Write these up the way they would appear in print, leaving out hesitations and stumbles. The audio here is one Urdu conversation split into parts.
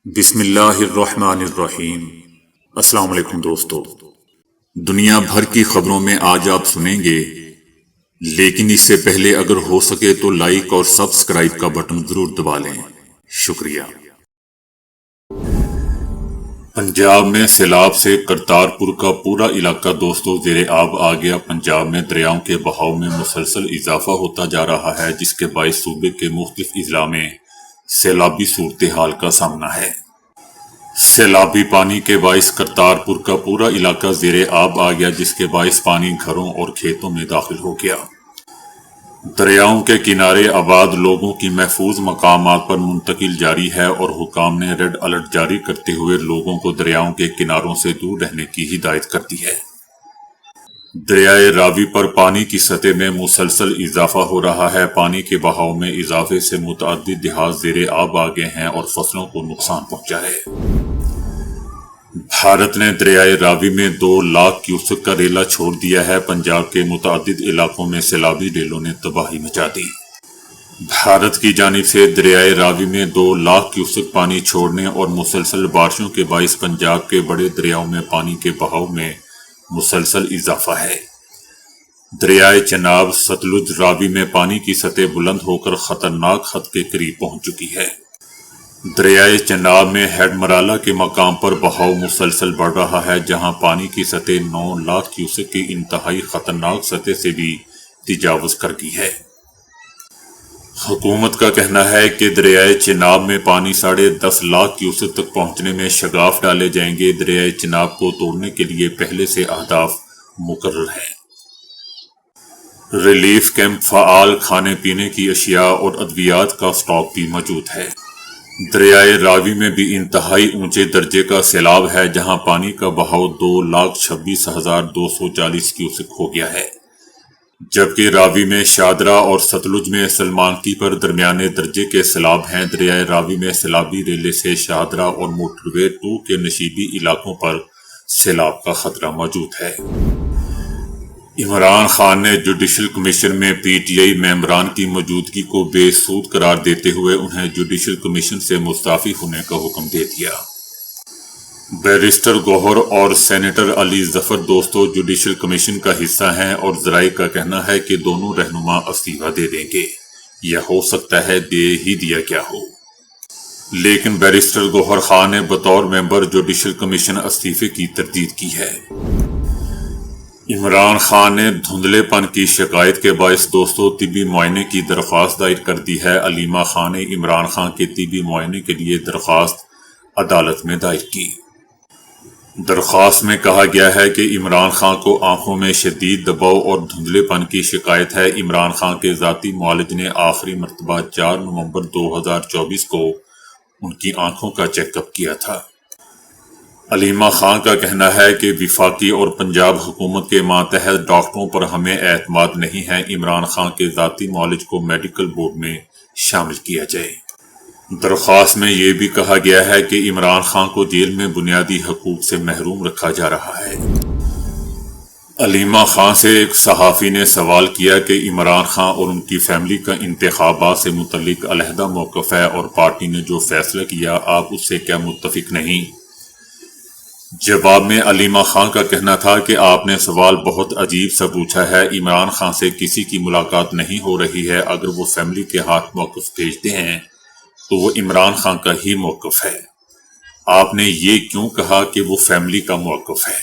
بسم اللہ الرحمن الرحیم۔ السلام علیکم دوستو، دنیا بھر کی خبروں میں آج آپ سنیں گے، لیکن اس سے پہلے اگر ہو سکے تو لائک اور سبسکرائب کا بٹن ضرور دبا لیں۔ شکریہ۔ پنجاب میں سیلاب سے کرتارپور کا پورا علاقہ دوستو زیر آب آ گیا۔ پنجاب میں دریاؤں کے بہاؤ میں مسلسل اضافہ ہوتا جا رہا ہے، جس کے باعث صوبے کے مختلف اضلاع میں سیلابی صورتحال کا سامنا ہے۔ سیلابی پانی کے باعث کرتارپور کا پورا علاقہ زیر آب آ گیا، جس کے باعث پانی گھروں اور کھیتوں میں داخل ہو گیا۔ دریاؤں کے کنارے آباد لوگوں کی محفوظ مقامات پر منتقل جاری ہے اور حکام نے ریڈ الرٹ جاری کرتے ہوئے لوگوں کو دریاؤں کے کناروں سے دور رہنے کی ہدایت کر دی ہے۔ دریائے راوی پر پانی کی سطح میں مسلسل اضافہ ہو رہا ہے۔ پانی کے بہاؤ میں اضافے سے متعدد دیہات زیر آب آ گئے ہیں اور فصلوں کو نقصان پہنچا ہے۔ بھارت نے دریائے راوی میں 2 لاکھ کیوسک کا ریلا چھوڑ دیا ہے۔ پنجاب کے متعدد علاقوں میں سیلابی ریلوں نے تباہی مچا دی۔ بھارت کی جانب سے دریائے راوی میں 2 لاکھ کیوسک پانی چھوڑنے اور مسلسل بارشوں کے باعث پنجاب کے بڑے دریاؤں میں پانی کے بہاؤ میں مسلسل اضافہ ہے۔ دریائے چناب، ستلج، راوی میں پانی کی سطح بلند ہو کر خطرناک خط کے قریب پہنچ چکی ہے۔ دریائے چناب میں ہیڈ مرالہ کے مقام پر بہاؤ مسلسل بڑھ رہا ہے، جہاں پانی کی سطح 9 لاکھ کیوسک کی انتہائی خطرناک سطح سے بھی تجاوز کر گئی ہے۔ حکومت کا کہنا ہے کہ دریائے چناب میں پانی 10.5 لاکھ کیوسک تک پہنچنے میں شگاف ڈالے جائیں گے۔ دریائے چناب کو توڑنے کے لیے پہلے سے اہداف مقرر ہیں۔ ریلیف کیمپ فعال، کھانے پینے کی اشیاء اور ادویات کا سٹاک بھی موجود ہے۔ دریائے راوی میں بھی انتہائی اونچے درجے کا سیلاب ہے، جہاں پانی کا بہاؤ 2,26,240 کیوسک ہو گیا ہے، جبکہ راوی میں شاہدرہ اور ستلج میں سلمانکی پر درمیانے درجے کے سیلاب ہیں۔ دریائے راوی میں سیلابی ریلے سے شاہدرہ اور موٹر وے 2 کے نشیبی علاقوں پر سیلاب کا خطرہ موجود ہے۔ عمران خان نے جوڈیشل کمیشن میں پی ٹی آئی ممبران کی موجودگی کو بے سود قرار دیتے ہوئے انہیں جوڈیشل کمیشن سے مستعفی ہونے کا حکم دے دیا۔ بیرسٹر گوہر اور سینیٹر علی ظفر دوستو جوڈیشل کمیشن کا حصہ ہیں اور ذرائع کا کہنا ہے کہ دونوں رہنما استعفیٰ دے دیں گے، یا ہو سکتا ہے دے ہی دیا کیا ہو۔ لیکن بیرسٹر گوہر خان نے بطور ممبر جوڈیشل کمیشن استعفے کی تردید کی ہے۔ عمران خان نے دھندلے پن کی شکایت کے باعث دوستو طبی معائنے کی درخواست دائر کر دی ہے۔ علیمہ خان نے عمران خان کے طبی معائنے کے لیے درخواست عدالت میں دائر کی۔ درخواست میں کہا گیا ہے کہ عمران خان کو آنکھوں میں شدید دباؤ اور دھندلے پن کی شکایت ہے۔ عمران خان کے ذاتی معالج نے آخری مرتبہ 4 نومبر 2024 کو ان کی آنکھوں کا چیک اپ کیا تھا۔ علیمہ خان کا کہنا ہے کہ وفاقی اور پنجاب حکومت کے ماتحت ڈاکٹروں پر ہمیں اعتماد نہیں ہے۔ عمران خان کے ذاتی معالج کو میڈیکل بورڈ میں شامل کیا جائے۔ درخواست میں یہ بھی کہا گیا ہے کہ عمران خان کو جیل میں بنیادی حقوق سے محروم رکھا جا رہا ہے۔ علیمہ خان سے ایک صحافی نے سوال کیا کہ عمران خان اور ان کی فیملی کا انتخابات سے متعلق علیحدہ موقف ہے اور پارٹی نے جو فیصلہ کیا آپ اس سے کیا متفق نہیں؟ جواب میں علیمہ خان کا کہنا تھا کہ آپ نے سوال بہت عجیب سا پوچھا ہے۔ عمران خان سے کسی کی ملاقات نہیں ہو رہی ہے۔ اگر وہ فیملی کے ہاتھ موقف بھیجتے ہیں تو وہ عمران خان کا ہی موقف ہے۔ آپ نے یہ کیوں کہا کہ وہ فیملی کا موقف ہے؟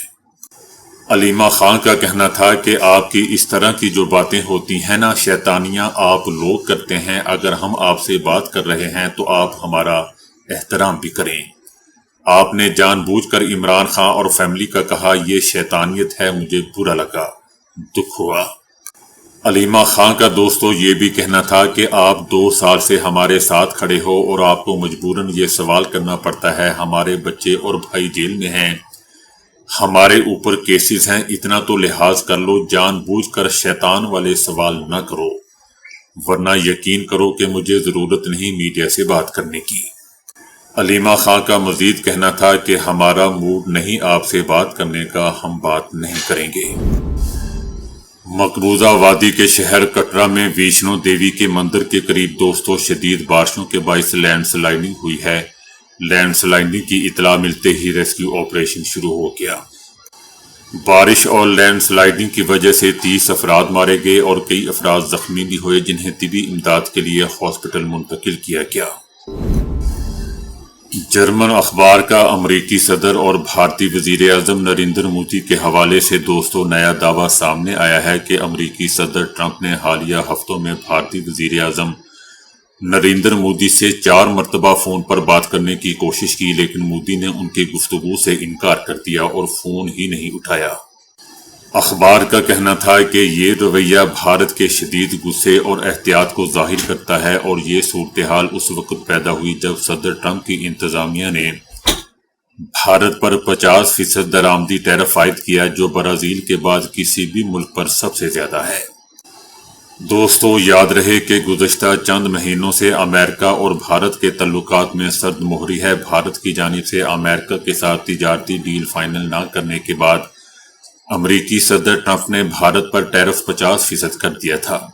علیمہ خان کا کہنا تھا کہ آپ کی اس طرح کی جو باتیں ہوتی ہیں نا، شیطانیاں آپ لوگ کرتے ہیں۔ اگر ہم آپ سے بات کر رہے ہیں تو آپ ہمارا احترام بھی کریں۔ آپ نے جان بوجھ کر عمران خان اور فیملی کا کہا، یہ شیطانیت ہے۔ مجھے برا لگا، دکھ ہوا۔ علیمہ خان کا دوستو یہ بھی کہنا تھا کہ آپ 2 سال سے ہمارے ساتھ کھڑے ہو اور آپ کو مجبوراً یہ سوال کرنا پڑتا ہے۔ ہمارے بچے اور بھائی جیل میں ہیں، ہمارے اوپر کیسز ہیں، اتنا تو لحاظ کر لو۔ جان بوجھ کر شیطان والے سوال نہ کرو، ورنہ یقین کرو کہ مجھے ضرورت نہیں میڈیا سے بات کرنے کی۔ علیمہ خان کا مزید کہنا تھا کہ ہمارا موڈ نہیں آپ سے بات کرنے کا، ہم بات نہیں کریں گے۔ مقبوضہ وادی کے شہر کٹرا میں ویشنو دیوی کے مندر کے قریب دوستو شدید بارشوں کے باعث لینڈ سلائڈنگ ہوئی ہے۔ لینڈ سلائڈنگ کی اطلاع ملتے ہی ریسکیو آپریشن شروع ہو گیا۔ بارش اور لینڈ سلائڈنگ کی وجہ سے 30 افراد مارے گئے اور کئی افراد زخمی بھی ہوئے، جنہیں طبی امداد کے لیے ہاسپٹل منتقل کیا گیا۔ جرمن اخبار کا امریکی صدر اور بھارتی وزیر اعظم نریندر مودی کے حوالے سے دوستو نیا دعویٰ سامنے آیا ہے کہ امریکی صدر ٹرمپ نے حالیہ ہفتوں میں بھارتی وزیر اعظم نریندر مودی سے 4 مرتبہ فون پر بات کرنے کی کوشش کی، لیکن مودی نے ان کی گفتگو سے انکار کر دیا اور فون ہی نہیں اٹھایا۔ اخبار کا کہنا تھا کہ یہ رویہ بھارت کے شدید غصے اور احتیاط کو ظاہر کرتا ہے، اور یہ صورتحال اس وقت پیدا ہوئی جب صدر ٹرمپ کی انتظامیہ نے بھارت پر 50% درآمدی ٹیرف عائد کیا، جو برازیل کے بعد کسی بھی ملک پر سب سے زیادہ ہے۔ دوستو یاد رہے کہ گزشتہ چند مہینوں سے امریکہ اور بھارت کے تعلقات میں سرد مہری ہے۔ بھارت کی جانب سے امریکہ کے ساتھ تجارتی ڈیل فائنل نہ کرنے کے بعد امریکی صدر ٹرمپ نے بھارت پر ٹیرف 50% کر دیا تھا،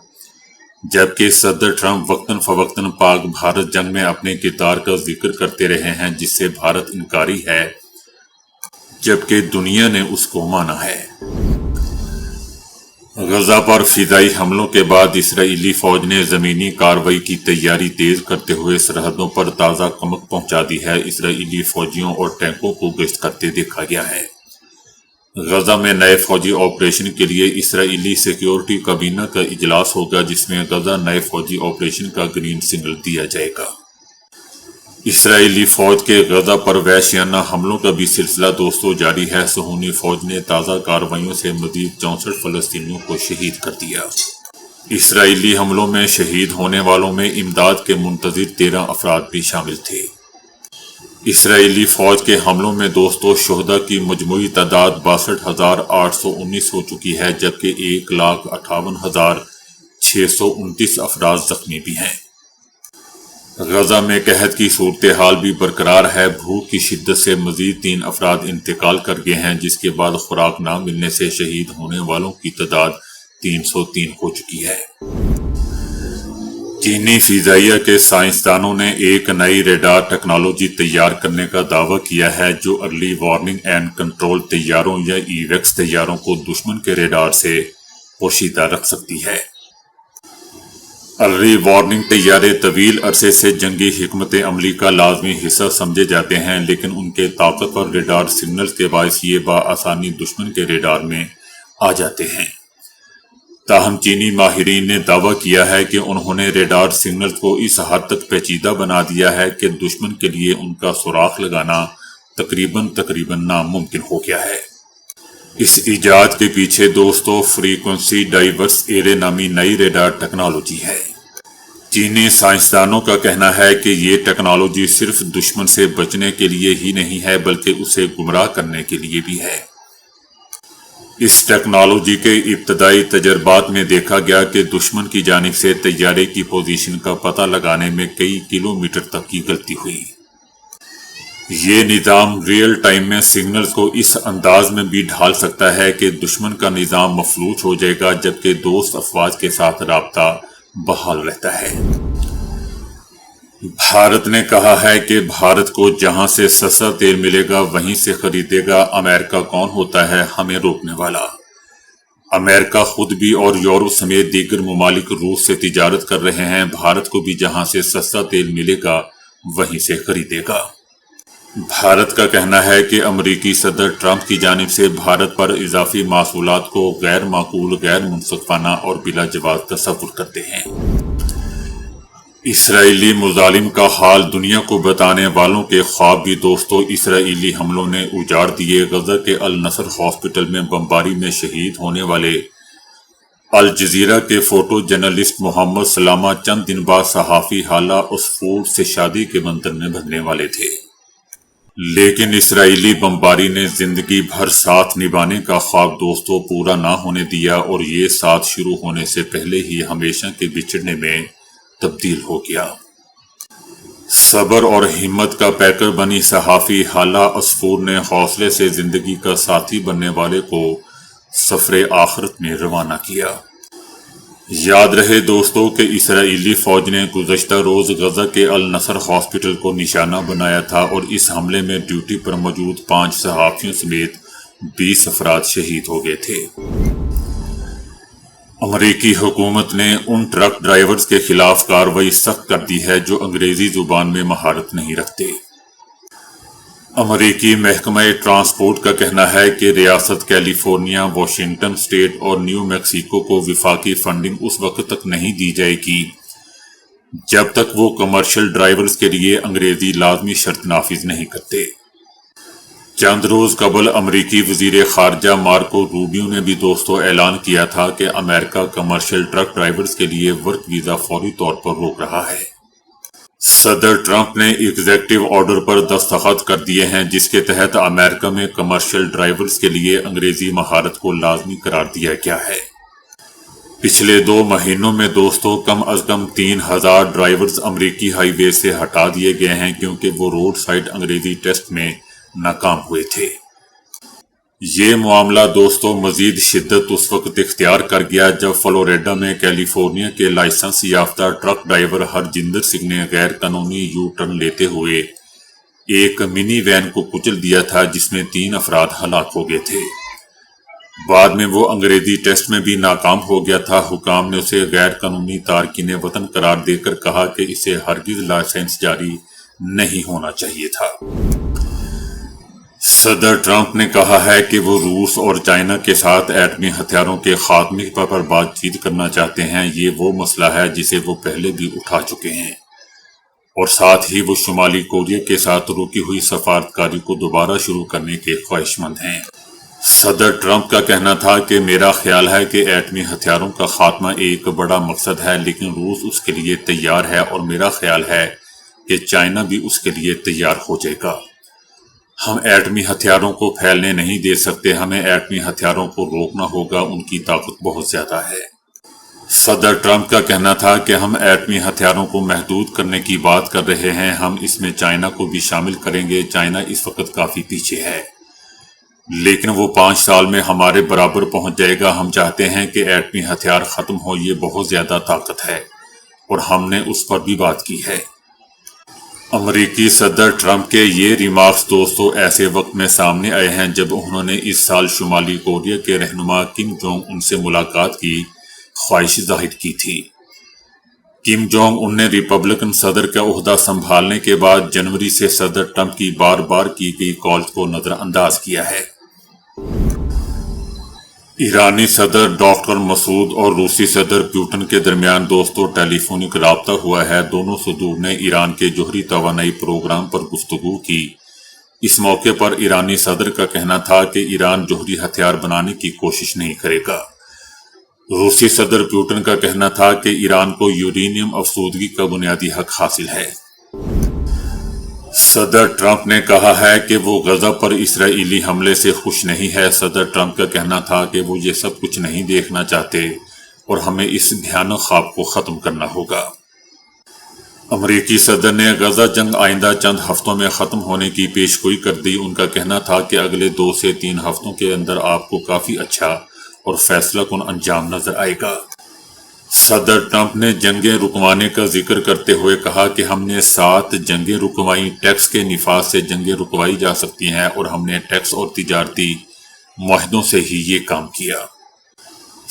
جبکہ صدر ٹرمپ وقتاً فوقتاً پاک بھارت جنگ میں اپنے کردار کا ذکر کرتے رہے ہیں، جس سے بھارت انکاری ہے، جبکہ دنیا نے اس کو مانا ہے۔ غزہ پر فضائی حملوں کے بعد اسرائیلی فوج نے زمینی کارروائی کی تیاری تیز کرتے ہوئے سرحدوں پر تازہ کمک پہنچا دی ہے۔ اسرائیلی فوجیوں اور ٹینکوں کو گشت کرتے دیکھا گیا ہے۔ غزہ میں نئے فوجی آپریشن کے لیے اسرائیلی سیکیورٹی کابینہ کا اجلاس ہوگا، جس میں غزہ نئے فوجی آپریشن کا گرین سگنل دیا جائے گا۔ اسرائیلی فوج کے غزہ پر وحشیانہ حملوں کا بھی سلسلہ دوستو جاری ہے۔ صہیونی فوج نے تازہ کارروائیوں سے مزید 64 فلسطینیوں کو شہید کر دیا۔ اسرائیلی حملوں میں شہید ہونے والوں میں امداد کے منتظر 13 افراد بھی شامل تھے۔ اسرائیلی فوج کے حملوں میں دوستو شہداء کی مجموعی تعداد 62,819 ہو چکی ہے، جبکہ 1,58,629 افراد زخمی بھی ہیں۔ غزہ میں قحط کی صورتحال بھی برقرار ہے۔ بھوک کی شدت سے مزید 3 افراد انتقال کر گئے ہیں، جس کے بعد خوراک نہ ملنے سے شہید ہونے والوں کی تعداد 303 ہو چکی ہے۔ چینی فضائیہ کے سائنسدانوں نے ایک نئی ریڈار ٹیکنالوجی تیار کرنے کا دعویٰ کیا ہے، جو ارلی وارننگ اینڈ کنٹرول طیاروں یا ایویکس طیاروں کو دشمن کے ریڈار سے پوشیدہ رکھ سکتی ہے۔ ارلی وارننگ طیارے طویل عرصے سے جنگی حکمت عملی کا لازمی حصہ سمجھے جاتے ہیں، لیکن ان کے طاقتور ریڈار سگنلز کے باعث یہ بآسانی دشمن کے ریڈار میں آ جاتے ہیں۔ تاہم چینی ماہرین نے دعویٰ کیا ہے کہ انہوں نے ریڈار سگنلز کو اس حد تک پیچیدہ بنا دیا ہے کہ دشمن کے لیے ان کا سراغ لگانا تقریباً ناممکن ہو گیا ہے۔ اس ایجاد کے پیچھے دوستو فریکوینسی ڈائیورس ایرے نامی نئی ریڈار ٹیکنالوجی ہے۔ چینی سائنسدانوں کا کہنا ہے کہ یہ ٹیکنالوجی صرف دشمن سے بچنے کے لیے ہی نہیں ہے، بلکہ اسے گمراہ کرنے کے لیے بھی ہے۔ اس ٹیکنالوجی کے ابتدائی تجربات میں دیکھا گیا کہ دشمن کی جانب سے طیارے کی پوزیشن کا پتہ لگانے میں کئی کلومیٹر تک کی غلطی ہوئی۔ یہ نظام ریئل ٹائم میں سگنلز کو اس انداز میں بھی ڈھال سکتا ہے کہ دشمن کا نظام مفلوج ہو جائے گا، جبکہ دوست افواج کے ساتھ رابطہ بحال رہتا ہے۔ بھارت نے کہا ہے کہ بھارت کو جہاں سے سستا تیل ملے گا وہیں سے خریدے گا۔ امریکہ کون ہوتا ہے ہمیں روکنے والا؟ امریکہ خود بھی اور یورپ سمیت دیگر ممالک روس سے تجارت کر رہے ہیں۔ بھارت کو بھی جہاں سے سستا تیل ملے گا وہیں سے خریدے گا۔ بھارت کا کہنا ہے کہ امریکی صدر ٹرمپ کی جانب سے بھارت پر اضافی محصولات کو غیر معقول، غیر منصفانہ اور بلا جواز تصور کرتے ہیں۔ اسرائیلی مظالم کا حال دنیا کو بتانے والوں کے خواب بھی دوستو اسرائیلی حملوں نے اجاڑ دیے۔ غزہ کے النصر ہاسپٹل میں بمباری میں شہید ہونے والے الجزیرہ کے فوٹو جرنلسٹ محمد سلامہ چند دن بعد صحافی حالہ عصفور سے شادی کے بندھن میں بندھنے والے تھے، لیکن اسرائیلی بمباری نے زندگی بھر ساتھ نبھانے کا خواب دوستو پورا نہ ہونے دیا، اور یہ ساتھ شروع ہونے سے پہلے ہی ہمیشہ کے بچھڑنے میں تبدیل ہو گیا۔ صبر اور ہمت کا پیکر بنی صحافی حالہ عصفور نے حوصلے سے زندگی کا ساتھی بننے والے کو سفر آخرت میں روانہ کیا۔ یاد رہے دوستو کہ اسرائیلی فوج نے گزشتہ روز غزہ کے النصر ہاسپٹل کو نشانہ بنایا تھا اور اس حملے میں ڈیوٹی پر موجود 5 صحافیوں سمیت 20 افراد شہید ہو گئے تھے۔ امریکی حکومت نے ان ٹرک ڈرائیورز کے خلاف کارروائی سخت کر دی ہے جو انگریزی زبان میں مہارت نہیں رکھتے۔ امریکی محکمہ ٹرانسپورٹ کا کہنا ہے کہ ریاست کیلیفورنیا، واشنگٹن اسٹیٹ اور نیو میکسیکو کو وفاقی فنڈنگ اس وقت تک نہیں دی جائے گی جب تک وہ کمرشل ڈرائیورز کے لیے انگریزی لازمی شرط نافذ نہیں کرتے۔ چند روز قبل امریکی وزیر خارجہ مارکو روبیو نے بھی دوستو اعلان کیا تھا کہ امریکہ کمرشل ٹرک ڈرائیورز کے لیے ورک ویزا فوری طور پر روک رہا ہے۔ صدر ٹرمپ نے ایگزیکٹو آرڈر پر دستخط کر دیے ہیں جس کے تحت امریکہ میں کمرشل ڈرائیورز کے لیے انگریزی مہارت کو لازمی قرار دیا گیا ہے۔ پچھلے 2 مہینوں میں دوستو کم از کم 3000 ڈرائیورز امریکی ہائی وے سے ہٹا دیے گئے ہیں کیونکہ وہ روڈ سائڈ انگریزی ٹیسٹ میں ناکام ہوئے تھے۔ یہ معاملہ دوستو مزید شدت اس وقت اختیار کر گیا جب فلوریڈا میں کیلیفورنیا کے لائسنس یافتہ ٹرک ڈرائیور ہرجندر سنگھ نے غیر قانونی یو ٹرن لیتے ہوئے ایک منی وین کو کچل دیا تھا جس میں 3 افراد ہلاک ہو گئے تھے۔ بعد میں وہ انگریزی ٹیسٹ میں بھی ناکام ہو گیا تھا۔ حکام نے اسے غیر قانونی تارکین وطن قرار دے کر کہا کہ اسے ہرگز لائسنس جاری نہیں ہونا چاہیے تھا۔ صدر ٹرمپ نے کہا ہے کہ وہ روس اور چائنا کے ساتھ ایٹمی ہتھیاروں کے خاتمے پر بات چیت کرنا چاہتے ہیں۔ یہ وہ مسئلہ ہے جسے وہ پہلے بھی اٹھا چکے ہیں اور ساتھ ہی وہ شمالی کوریا کے ساتھ رکی ہوئی سفارتکاری کو دوبارہ شروع کرنے کے خواہش مند ہیں۔ صدر ٹرمپ کا کہنا تھا کہ میرا خیال ہے کہ ایٹمی ہتھیاروں کا خاتمہ ایک بڑا مقصد ہے لیکن روس اس کے لیے تیار ہے اور میرا خیال ہے کہ چائنا بھی اس کے لیے تیار ہو جائے گا۔ ہم ایٹمی ہتھیاروں کو پھیلنے نہیں دے سکتے، ہمیں ایٹمی ہتھیاروں کو روکنا ہوگا، ان کی طاقت بہت زیادہ ہے۔ صدر ٹرمپ کا کہنا تھا کہ ہم ایٹمی ہتھیاروں کو محدود کرنے کی بات کر رہے ہیں، ہم اس میں چائنا کو بھی شامل کریں گے۔ چائنا اس وقت کافی پیچھے ہے لیکن وہ 5 سال میں ہمارے برابر پہنچ جائے گا۔ ہم چاہتے ہیں کہ ایٹمی ہتھیار ختم ہو، یہ بہت زیادہ طاقت ہے اور ہم نے اس پر بھی بات کی ہے۔ امریکی صدر ٹرمپ کے یہ ریمارکس دوستو ایسے وقت میں سامنے آئے ہیں جب انہوں نے اس سال شمالی کوریا کے رہنما کم جونگ ان سے ملاقات کی خواہش ظاہر کی تھی۔ کم جونگ ان نے ریپبلکن صدر کا عہدہ سنبھالنے کے بعد جنوری سے صدر ٹرمپ کی بار بار کی گئی کالز کو نظر انداز کیا ہے۔ ایرانی صدر ڈاکٹر مسعود اور روسی صدر پوٹن کے درمیان دوستو ٹیلی فونک رابطہ ہوا ہے۔ دونوں صدور نے ایران کے جوہری توانائی پروگرام پر گفتگو کی۔ اس موقع پر ایرانی صدر کا کہنا تھا کہ ایران جوہری ہتھیار بنانے کی کوشش نہیں کرے گا۔ روسی صدر پوٹن کا کہنا تھا کہ ایران کو یورینیم افسودگی کا بنیادی حق حاصل ہے۔ صدر ٹرمپ نے کہا ہے کہ وہ غزہ پر اسرائیلی حملے سے خوش نہیں ہے۔ صدر ٹرمپ کا کہنا تھا کہ وہ یہ سب کچھ نہیں دیکھنا چاہتے اور ہمیں اس بھیانک خواب کو ختم کرنا ہوگا۔ امریکی صدر نے غزہ جنگ آئندہ چند ہفتوں میں ختم ہونے کی پیشگوئی کر دی۔ ان کا کہنا تھا کہ اگلے 2 سے 3 ہفتوں کے اندر آپ کو کافی اچھا اور فیصلہ کن انجام نظر آئے گا۔ صدر ٹرمپ نے جنگیں رکوانے کا ذکر کرتے ہوئے کہا کہ ہم نے 7 جنگیں رکوائیں۔ ٹیکس کے نفاذ سے جنگیں رکوائی جا سکتی ہیں اور ہم نے ٹیکس اور تجارتی معاہدوں سے ہی یہ کام کیا۔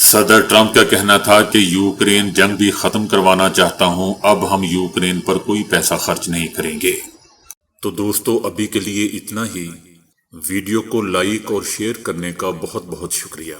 صدر ٹرمپ کا کہنا تھا کہ یوکرین جنگ بھی ختم کروانا چاہتا ہوں، اب ہم یوکرین پر کوئی پیسہ خرچ نہیں کریں گے۔ تو دوستو ابھی کے لیے اتنا ہی۔ ویڈیو کو لائک اور شیئر کرنے کا بہت بہت شکریہ۔